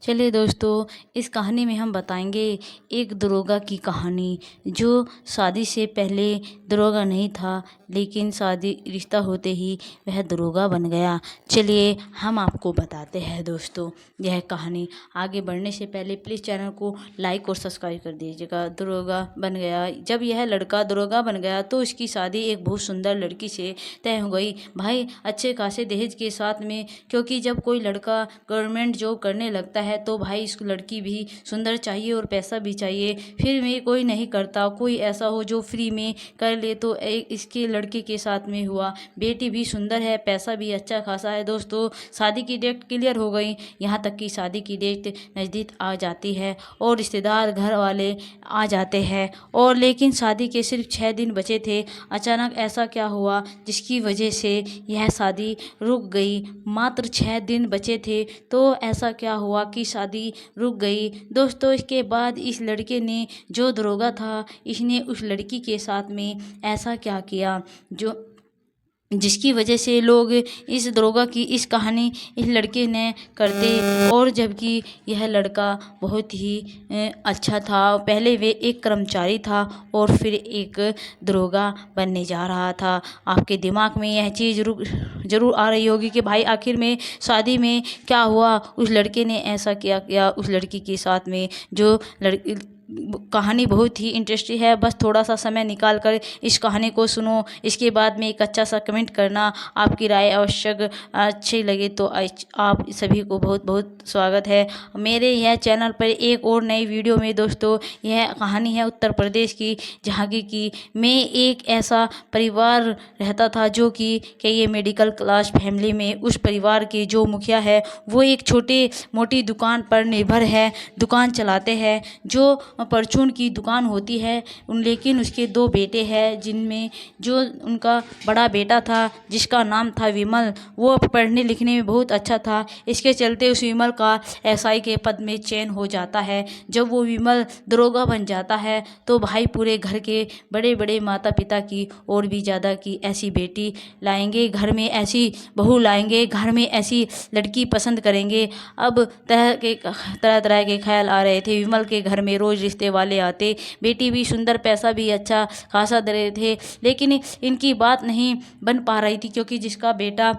चलिए दोस्तों, इस कहानी में हम बताएंगे एक दरोगा की कहानी जो शादी से पहले दरोगा नहीं था, लेकिन शादी रिश्ता होते ही वह दरोगा बन गया। चलिए हम आपको बताते हैं दोस्तों यह कहानी। आगे बढ़ने से पहले प्लीज़ चैनल को लाइक और सब्सक्राइब कर दीजिएगा। दरोगा बन गया। जब यह लड़का दरोगा बन गया तो उसकी शादी एक बहुत सुंदर लड़की से तय हो गई। भाई अच्छे खासे दहेज के साथ में, क्योंकि जब कोई लड़का गवर्नमेंट जॉब करने लगता है तो भाई इसको लड़की भी सुंदर चाहिए और पैसा भी चाहिए। फिर में कोई नहीं करता, कोई ऐसा हो जो फ्री में कर ले, तो इसके लड़के के साथ में हुआ। बेटी भी सुंदर है, पैसा भी अच्छा खासा है। दोस्तों शादी की डेट क्लियर हो गई, यहाँ तक कि शादी की डेट नज़दीक आ जाती है और रिश्तेदार घर वाले आ जाते हैं। और लेकिन शादी के सिर्फ 6 दिन बचे थे। अचानक ऐसा क्या हुआ जिसकी वजह से यह शादी रुक गई। मात्र 6 दिन बचे थे तो ऐसा क्या हुआ कि शादी रुक गई। दोस्तों इसके बाद इस लड़के ने, जो दरोगा था, इसने उस लड़की के साथ में ऐसा क्या किया जो जिसकी वजह से लोग इस दरोगा की इस कहानी इस लड़के ने करते। और जबकि यह लड़का बहुत ही अच्छा था। पहले वे एक कर्मचारी था और फिर एक दरोगा बनने जा रहा था। आपके दिमाग में यह चीज़ ज़रूर आ रही होगी कि भाई आखिर में शादी में क्या हुआ, उस लड़के ने ऐसा किया उस लड़की के साथ में। जो कहानी बहुत ही इंटरेस्टिंग है, बस थोड़ा सा समय निकाल कर इस कहानी को सुनो। इसके बाद में एक अच्छा सा कमेंट करना। आपकी राय आवश्यक अच्छी लगे तो आप सभी को बहुत बहुत स्वागत है मेरे यह चैनल पर एक और नई वीडियो में। दोस्तों यह कहानी है उत्तर प्रदेश की, जहाँ की मैं एक ऐसा परिवार रहता था जो कि ये मेडिकल क्लास फैमिली में। उस परिवार के जो मुखिया है वो एक छोटे मोटी दुकान पर निर्भर है, दुकान चलाते हैं जो परचून की दुकान होती है। लेकिन उसके 2 बेटे हैं, जिनमें जो उनका बड़ा बेटा था जिसका नाम था विमल, वो पढ़ने लिखने में बहुत अच्छा था। इसके चलते उस विमल का एसआई के पद में चयन हो जाता है। जब वो विमल दरोगा बन जाता है तो भाई पूरे घर के बड़े बड़े माता पिता की और भी ज़्यादा की ऐसी बेटी लाएंगे, घर में ऐसी बहू लाएंगे, घर में ऐसी लड़की पसंद करेंगे। अब तरह तरह के ख्याल आ रहे थे। विमल के घर में रोज़ रिश्ते वाले आते, बेटी भी सुंदर, पैसा भी अच्छा खासा दे रहे थे। लेकिन इनकी बात नहीं बन पा रही थी, क्योंकि जिसका बेटा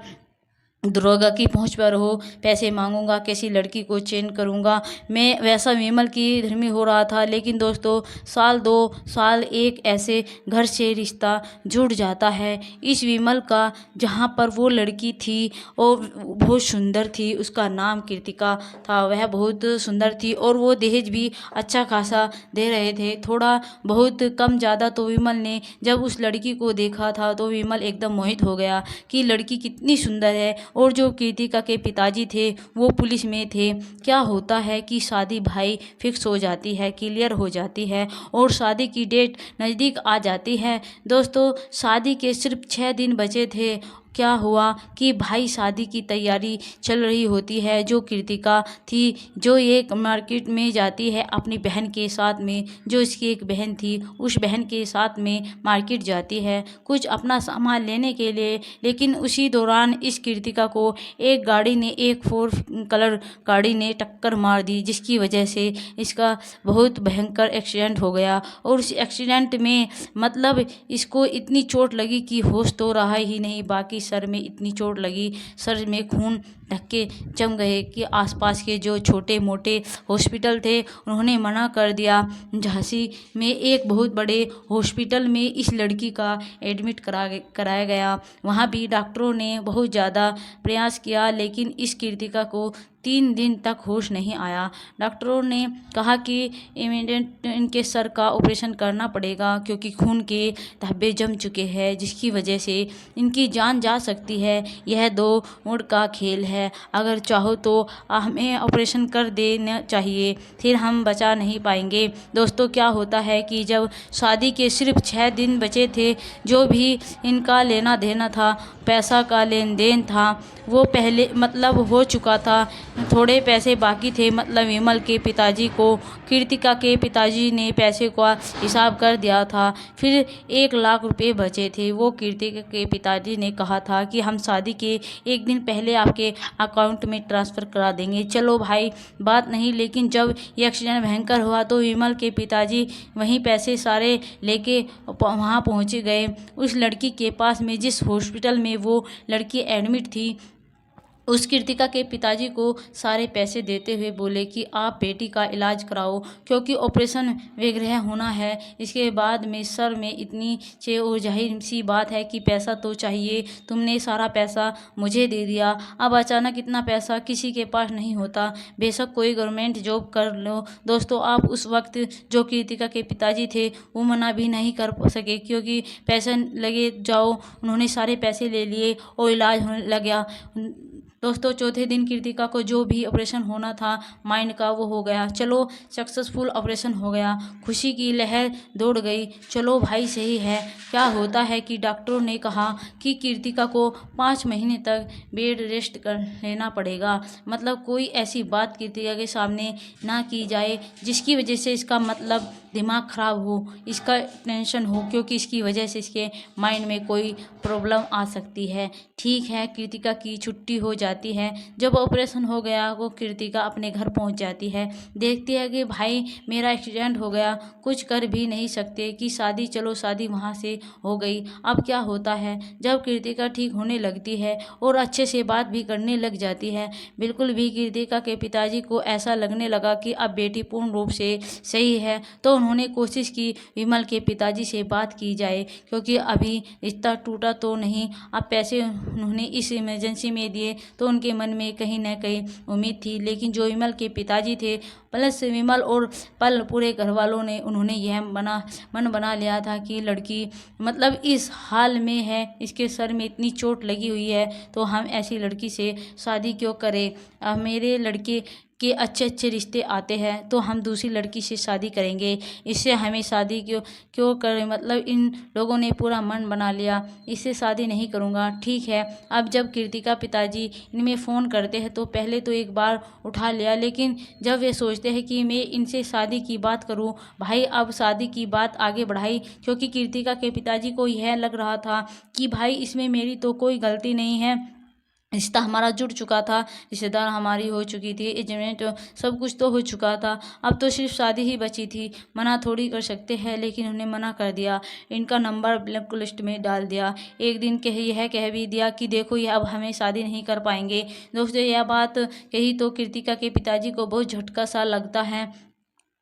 दरोगा की पहुंच पर हो, पैसे मांगूंगा, कैसी लड़की को चेंज करूंगा मैं, वैसा विमल की धर्मी हो रहा था। लेकिन दोस्तों साल 2 साल एक ऐसे घर से रिश्ता जुड़ जाता है इस विमल का, जहां पर वो लड़की थी और बहुत सुंदर थी। उसका नाम कृतिका था। वह बहुत सुंदर थी और वो दहेज भी अच्छा खासा दे रहे थे, थोड़ा बहुत कम ज़्यादा। तो विमल ने जब उस लड़की को देखा था तो विमल एकदम मोहित हो गया कि लड़की कितनी सुंदर है। और जो कृतिका के पिताजी थे वो पुलिस में थे। क्या होता है कि शादी भाई फिक्स हो जाती है, क्लियर हो जाती है और शादी की डेट नज़दीक आ जाती है। दोस्तों शादी के सिर्फ 6 दिन बचे थे। क्या हुआ कि भाई शादी की तैयारी चल रही होती है। जो कृतिका थी, जो एक मार्केट में जाती है अपनी बहन के साथ में, जो इसकी एक बहन थी, उस बहन के साथ में मार्केट जाती है कुछ अपना सामान लेने के लिए। लेकिन उसी दौरान इस कृतिका को एक गाड़ी ने, एक 4 कलर गाड़ी ने टक्कर मार दी, जिसकी वजह से इसका बहुत भयंकर एक्सीडेंट हो गया। और उस एक्सीडेंट में मतलब इसको इतनी चोट लगी कि होश तो रहा ही नहीं, बाकी सर में इतनी चोट लगी, सर में खून धक्के जम गए कि आसपास के जो छोटे मोटे हॉस्पिटल थे उन्होंने मना कर दिया। झांसी में एक बहुत बड़े हॉस्पिटल में इस लड़की का एडमिट कराया गया। वहाँ भी डॉक्टरों ने बहुत ज़्यादा प्रयास किया, लेकिन इस कृतिका को 3 दिन तक होश नहीं आया। डॉक्टरों ने कहा कि इमीडिएट इनके सर का ऑपरेशन करना पड़ेगा, क्योंकि खून के धब्बे जम चुके हैं, जिसकी वजह से इनकी जान जा सकती है। यह 2 मोड़ का खेल है, अगर चाहो तो हमें ऑपरेशन कर देना चाहिए, फिर हम बचा नहीं पाएंगे। दोस्तों क्या होता है कि जब शादी के सिर्फ 6 दिन बचे थे, जो भी इनका लेना देना था, पैसा का लेन देन था, वो पहले मतलब हो चुका था। थोड़े पैसे बाकी थे, मतलब विमल के पिताजी को कृतिका के पिताजी ने पैसे का हिसाब कर दिया था। फिर 1 लाख रुपए बचे थे। वो कृतिका के पिताजी ने कहा था कि हम शादी के 1 दिन पहले आपके अकाउंट में ट्रांसफ़र करा देंगे। चलो भाई बात नहीं, लेकिन जब ये एक्सीडेंट भयंकर हुआ तो विमल के पिताजी वहीं पैसे सारे लेके वहाँ पहुँच गए उस लड़की के पास में जिस हॉस्पिटल में वो लड़की एडमिट थी। उस कृतिका के पिताजी को सारे पैसे देते हुए बोले कि आप बेटी का इलाज कराओ, क्योंकि ऑपरेशन वगैरह होना है। इसके बाद में सर में इतनी और जाहिर सी बात है कि पैसा तो चाहिए। तुमने सारा पैसा मुझे दे दिया, अब अचानक इतना पैसा किसी के पास नहीं होता, बेशक कोई गवर्नमेंट जॉब कर लो। दोस्तों आप उस वक्त जो कृतिका के पिताजी थे वो मना भी नहीं कर सके, क्योंकि पैसे लगे जाओ, उन्होंने सारे पैसे ले लिए और इलाज होने लग गया। दोस्तों चौथे दिन कृतिका को जो भी ऑपरेशन होना था माइंड का वो हो गया। चलो सक्सेसफुल ऑपरेशन हो गया, खुशी की लहर दौड़ गई। चलो भाई सही है। क्या होता है कि डॉक्टरों ने कहा कि कृतिका को 5 महीने तक बेड रेस्ट कर लेना पड़ेगा। मतलब कोई ऐसी बात कृतिका के सामने ना की जाए जिसकी वजह से इसका मतलब दिमाग ख़राब हो, इसका टेंशन हो, क्योंकि इसकी वजह से इसके माइंड में कोई प्रॉब्लम आ सकती है। ठीक है, कृतिका की छुट्टी हो जाती है। जब ऑपरेशन हो गया वो कृतिका अपने घर पहुंच जाती है, देखती है कि भाई मेरा एक्सीडेंट हो गया, कुछ कर भी नहीं सकते कि शादी, चलो शादी वहाँ से हो गई। अब क्या होता है, जब कृतिका ठीक होने लगती है और अच्छे से बात भी करने लग जाती है, बिल्कुल भी कृतिका के पिताजी को ऐसा लगने लगा कि अब बेटी पूर्ण रूप से सही है। तो उन्होंने कोशिश की विमल के पिताजी से बात की जाए, क्योंकि अभी रिश्ता टूटा तो नहीं। अब पैसे उन्होंने इस इमरजेंसी में दिए तो उनके मन में कहीं ना कहीं उम्मीद थी, लेकिन जो विमल के पिताजी थे प्लस विमल और पल पूरे घर वालों ने उन्होंने यह मन बना लिया था कि लड़की मतलब इस हाल में है, इसके सर में इतनी चोट लगी हुई है, तो हम ऐसी लड़की से शादी क्यों करें। मेरे लड़के के अच्छे अच्छे रिश्ते आते हैं तो हम दूसरी लड़की से शादी करेंगे, इससे हमें शादी क्यों करें। मतलब इन लोगों ने पूरा मन बना लिया, इससे शादी नहीं करूँगा। ठीक है, अब जब कृतिका पिताजी इनमें फ़ोन करते हैं तो पहले तो एक बार उठा लिया, लेकिन जब वे सोचते हैं कि मैं इनसे शादी की बात करूं, भाई अब शादी की बात आगे बढ़ाई, क्योंकि कृतिका के पिताजी को यह लग रहा था कि भाई इसमें मेरी तो कोई गलती नहीं है, रिश्ता हमारा जुड़ चुका था, रिश्तेदार हमारी हो चुकी थी, एंगेजमेंट सब कुछ तो हो चुका था, अब तो सिर्फ शादी ही बची थी। मना थोड़ी कर सकते हैं, लेकिन उन्होंने मना कर दिया, इनका नंबर ब्लैक लिस्ट में डाल दिया। एक दिन यह कह भी दिया कि देखो ये अब हमें शादी नहीं कर पाएंगे। दोस्तों यह बात कही तो कृतिका के पिताजी को बहुत झटका सा लगता है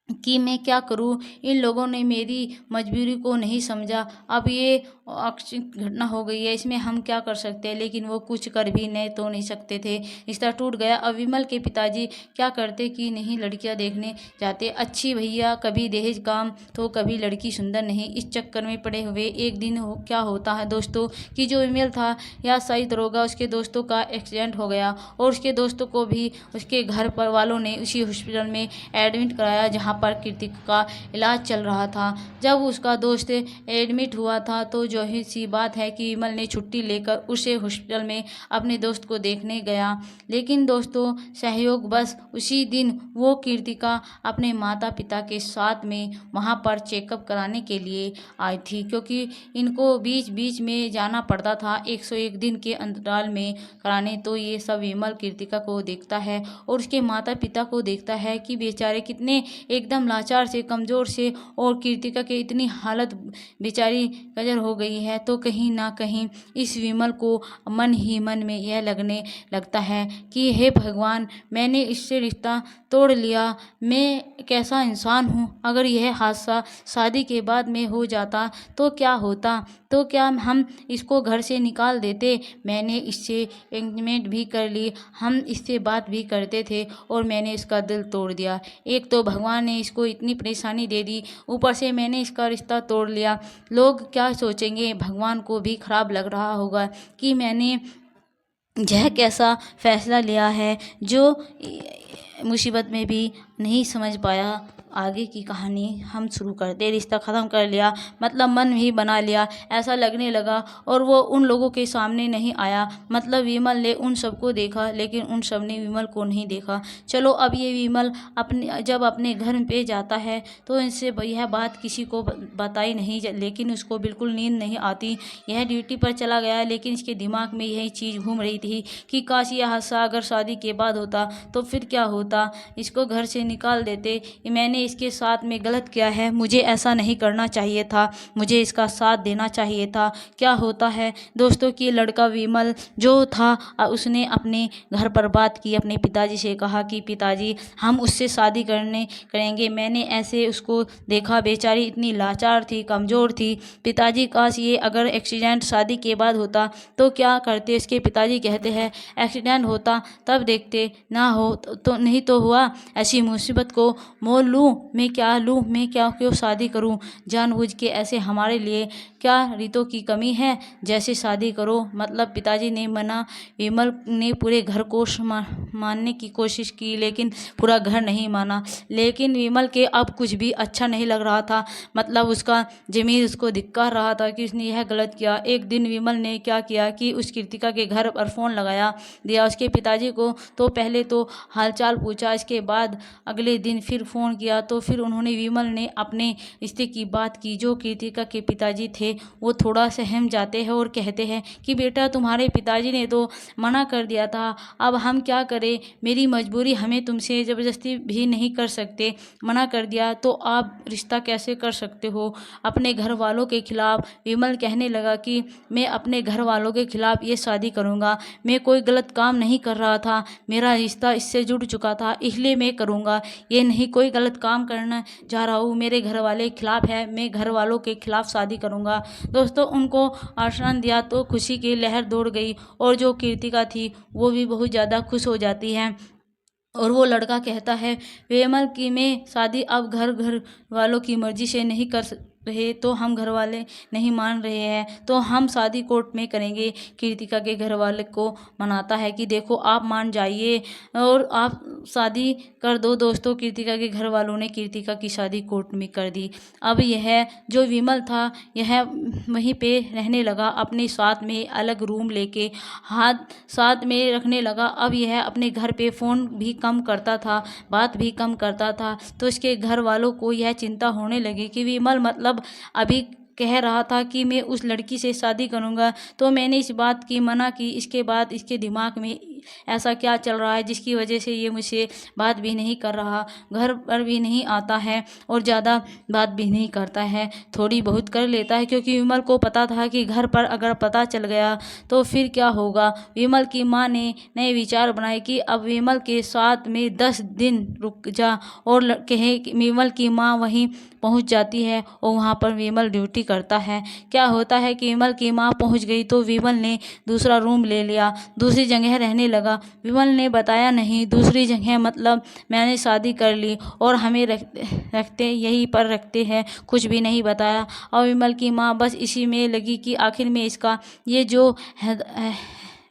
कि मैं क्या करूं, इन लोगों ने मेरी मजबूरी को नहीं समझा। अब ये घटना हो गई है, इसमें हम क्या कर सकते हैं, लेकिन वो कुछ कर भी नहीं सकते थे, रिश्ता टूट गया। अब विमल के पिताजी क्या करते कि नहीं लड़कियां देखने जाते, अच्छी भैया कभी दहेज काम तो कभी लड़की सुंदर नहीं, इस चक्कर में पड़े हुए। एक दिन क्या होता है दोस्तों कि जो विमल था या सही दरोगा, उसके दोस्तों का एक्सीडेंट हो गया और उसके दोस्तों को भी उसके घर पर वालों ने उसी हॉस्पिटल में एडमिट कराया जहाँ पर कृतिका का इलाज चल रहा था। जब उसका दोस्त एडमिट हुआ था तो जो ही सी बात है कि विमल ने छुट्टी लेकर उसे हॉस्पिटल में अपने दोस्त को देखने गया, लेकिन दोस्तों सहयोग बस उसी दिन वो कृतिका अपने माता पिता के साथ में वहाँ पर चेकअप कराने के लिए आई थी, क्योंकि इनको बीच बीच में जाना पड़ता था 101 दिन के अंतराल में कराने। तो ये सब विमल कृतिका को देखता है और उसके माता पिता को देखता है कि बेचारे कितने एकदम लाचार से, कमज़ोर से, और कृतिका की इतनी हालत बेचारी गजर हो गई है। तो कहीं ना कहीं इस विमल को मन ही मन में यह लगने लगता है कि हे भगवान, मैंने इससे रिश्ता तोड़ लिया, मैं कैसा इंसान हूँ। अगर यह हादसा शादी के बाद में हो जाता तो क्या होता, तो क्या हम इसको घर से निकाल देते। मैंने इससे एंगेजमेंट भी कर ली, हम इससे बात भी करते थे और मैंने इसका दिल तोड़ दिया। एक तो भगवान ने इसको इतनी परेशानी दे दी, ऊपर से मैंने इसका रिश्ता तोड़ लिया। लोग क्या सोचेंगे, भगवान को भी खराब लग रहा होगा कि मैंने यह कैसा फैसला लिया है जो मुसीबत में भी नहीं समझ पाया। आगे की कहानी हम शुरू करते। रिश्ता ख़त्म कर लिया, मतलब मन ही बना लिया, ऐसा लगने लगा। और वो उन लोगों के सामने नहीं आया, मतलब विमल ने उन सबको देखा लेकिन उन सब ने विमल को नहीं देखा। चलो अब ये विमल जब अपने घर पे जाता है तो इनसे यह बात किसी को बताई नहीं, लेकिन उसको बिल्कुल नींद नहीं आती। यह ड्यूटी पर चला गया लेकिन इसके दिमाग में यही चीज़ घूम रही थी कि काश यह हादसा अगर शादी के बाद होता तो फिर क्या होता, इसको घर से निकाल देते। मैंने इसके साथ में गलत किया है, मुझे ऐसा नहीं करना चाहिए था, मुझे इसका साथ देना चाहिए था। क्या होता है दोस्तों कि लड़का विमल जो था उसने अपने घर पर बात की, अपने पिताजी से कहा कि पिताजी हम उससे शादी करेंगे। मैंने ऐसे उसको देखा, बेचारी इतनी लाचार थी, कमज़ोर थी। पिताजी काश ये अगर एक्सीडेंट शादी के बाद होता तो क्या करते। इसके पिताजी कहते हैं एक्सीडेंट होता तब देखते, ना हो तो नहीं तो हुआ, ऐसी मुसीबत को मोल लूँ मैं, क्या लूँ मैं, क्या क्यों शादी करूँ जानबूझ के, ऐसे हमारे लिए क्या रीतों की कमी है, जैसे शादी करो। मतलब पिताजी ने मना। विमल ने पूरे घर को मानने की कोशिश की लेकिन पूरा घर नहीं माना। लेकिन विमल के अब कुछ भी अच्छा नहीं लग रहा था, मतलब उसका ज़मीर उसको धिक्कार रहा था कि उसने यह गलत किया। एक दिन विमल ने क्या किया कि उस कृतिका के घर पर फ़ोन लगाया दिया उसके पिताजी को। तो पहले तो हालचाल पूछा, इसके बाद अगले दिन फिर फ़ोन किया तो फिर उन्होंने विमल ने अपने रिश्ते की बात की। जो कृतिका के पिताजी थे वो थोड़ा सहम जाते हैं और कहते हैं कि बेटा तुम्हारे पिताजी ने तो मना कर दिया था, अब हम क्या करें, मेरी मजबूरी, हमें तुमसे ज़बरदस्ती भी नहीं कर सकते, मना कर दिया तो आप रिश्ता कैसे कर सकते हो अपने घर वालों के खिलाफ। विमल कहने लगा कि मैं अपने घर वालों के खिलाफ ये शादी करूँगा, मैं कोई गलत काम नहीं कर रहा था, मेरा रिश्ता इससे जुड़ चुका था इसलिए मैं करूँगा, ये नहीं कोई गलत काम करना जा रहा हूँ, मेरे घर वाले खिलाफ है, मैं घर वालों के खिलाफ शादी करूँगा। दोस्तों उनको आश्वासन दिया तो खुशी की लहर दौड़ गई और जो कृतिका थी वो भी बहुत ज़्यादा खुश हो जाती है। और वो लड़का कहता है विमल की मैं शादी अब घर वालों की मर्जी से नहीं कर रहे, तो हम घर वाले नहीं मान रहे हैं तो हम शादी कोर्ट में करेंगे। कृतिका के घर वाले को मनाता है कि देखो आप मान जाइए और आप शादी कर दो। दोस्तों कृतिका के घर वालों ने कृतिका की शादी कोर्ट में कर दी। अब यह जो विमल था यह वहीं पे रहने लगा, अपने साथ में अलग रूम लेके हाथ साथ में रखने लगा। अब यह अपने घर पे फ़ोन भी कम करता था, बात भी कम करता था। तो इसके घर वालों को यह चिंता होने लगी कि विमल मतलब अभी कह रहा था कि मैं उस लड़की से शादी करूंगा, तो मैंने इस बात की मना की, इसके बाद इसके दिमाग में ऐसा क्या चल रहा है जिसकी वजह से ये मुझसे बात भी नहीं कर रहा, घर पर भी नहीं आता है और ज़्यादा बात भी नहीं करता है, थोड़ी बहुत कर लेता है। क्योंकि विमल को पता था कि घर पर अगर पता चल गया तो फिर क्या होगा। विमल की माँ ने नए विचार बनाए कि अब विमल के साथ में 10 दिन रुक जा और कहे कि विमल की माँ वहीं पहुंच जाती है और वहां पर विमल ड्यूटी करता है। क्या होता है कि विमल की माँ पहुंच गई तो विमल ने दूसरा रूम ले लिया, दूसरी जगह रहने लगा। विमल ने बताया नहीं दूसरी जगह, मतलब मैंने शादी कर ली और हमें रखते यहीं पर रखते हैं, कुछ भी नहीं बताया। और विमल की माँ बस इसी में लगी कि आखिर में इसका ये जो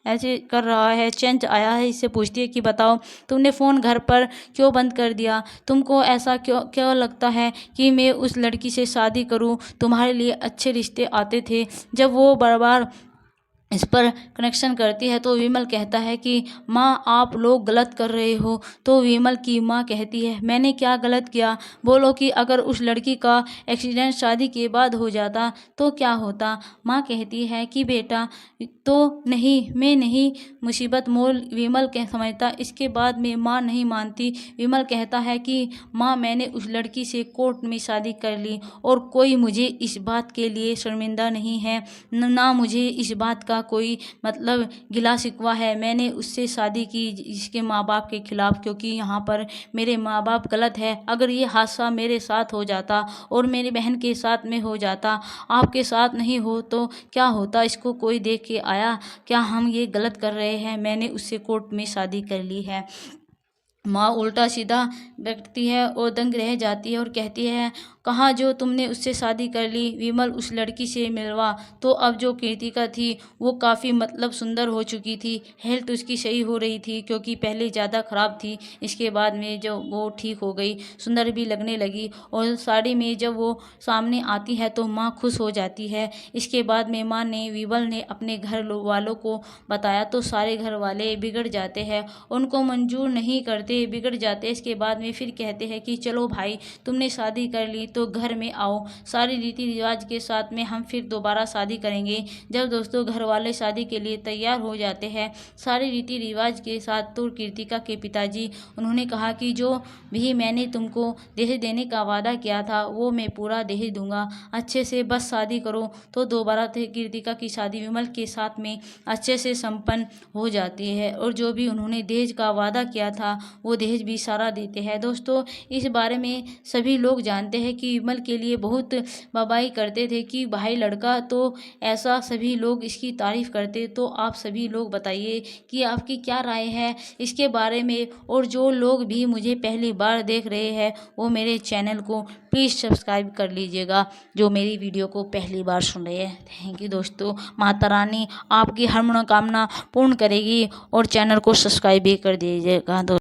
ऐसे कर रहा है चेंज आया है, इससे पूछती है कि बताओ तुमने फ़ोन घर पर क्यों बंद कर दिया, तुमको ऐसा क्यों लगता है कि मैं उस लड़की से शादी करूं, तुम्हारे लिए अच्छे रिश्ते आते थे। जब वो बार बार इस पर कनेक्शन करती है तो विमल कहता है कि माँ आप लोग गलत कर रहे हो। तो विमल की माँ कहती है मैंने क्या गलत किया, बोलो कि अगर उस लड़की का एक्सीडेंट शादी के बाद हो जाता तो क्या होता। माँ कहती है कि बेटा तो नहीं, मैं नहीं मुसीबत मोल विमल कह समझता। इसके बाद में माँ नहीं मानती। विमल कहता है कि माँ मैंने उस लड़की से कोर्ट में शादी कर ली और कोई मुझे इस बात के लिए शर्मिंदा नहीं है, ना मुझे इस बात का कोई मतलब गिला शिकवा है। मैंने उससे शादी की इसके माँ बाप के खिलाफ, क्योंकि यहाँ पर मेरे माँ बाप गलत है। अगर ये हादसा मेरे साथ हो जाता और मेरी बहन के साथ में हो जाता, आपके साथ नहीं हो तो क्या होता, इसको कोई देख के आया, क्या हम ये गलत कर रहे हैं, मैंने उससे कोर्ट में शादी कर ली है। माँ उल्टा सीधा बैठती है और दंग रह जाती है और कहती है कहाँ जो तुमने उससे शादी कर ली, विमल उस लड़की से मिलवा। तो अब जो कृतिका थी वो काफ़ी मतलब सुंदर हो चुकी थी, हेल्थ उसकी सही हो रही थी क्योंकि पहले ज़्यादा ख़राब थी। इसके बाद में जब वो ठीक हो गई, सुंदर भी लगने लगी और साड़ी में जब वो सामने आती है तो माँ खुश हो जाती है। इसके बाद में माँ ने विमल ने अपने घर वालों को बताया तो सारे घर वाले बिगड़ जाते हैं, उनको मंजूर नहीं करते, बिगड़ जाते। इसके बाद में फिर कहते हैं कि चलो भाई तुमने शादी कर ली तो घर में आओ, सारे रीति रिवाज के साथ में हम फिर दोबारा शादी करेंगे। जब दोस्तों घर वाले शादी के लिए तैयार हो जाते हैं सारे रीति रिवाज के साथ, तो कृतिका के पिताजी उन्होंने कहा कि जो भी मैंने तुमको दहेज देने का वादा किया था वो मैं पूरा दहेज दूंगा, अच्छे से बस शादी करो। तो दोबारा कृतिका की शादी विमल के साथ में अच्छे से संपन्न हो जाती है और जो भी उन्होंने दहेज का वादा किया था वो दहेज भी सारा देते हैं। दोस्तों इस बारे में सभी लोग जानते हैं कि विमल के लिए बहुत वाहवाही करते थे कि भाई लड़का तो ऐसा, सभी लोग इसकी तारीफ करते। तो आप सभी लोग बताइए कि आपकी क्या राय है इसके बारे में। और जो लोग भी मुझे पहली बार देख रहे हैं वो मेरे चैनल को प्लीज़ सब्सक्राइब कर लीजिएगा, जो मेरी वीडियो को पहली बार सुन रहे हैं। थैंक यू दोस्तों, माता रानी आपकी हर मनोकामना पूर्ण करेगी और चैनल को सब्सक्राइब भी कर दीजिएगा दोस्तों।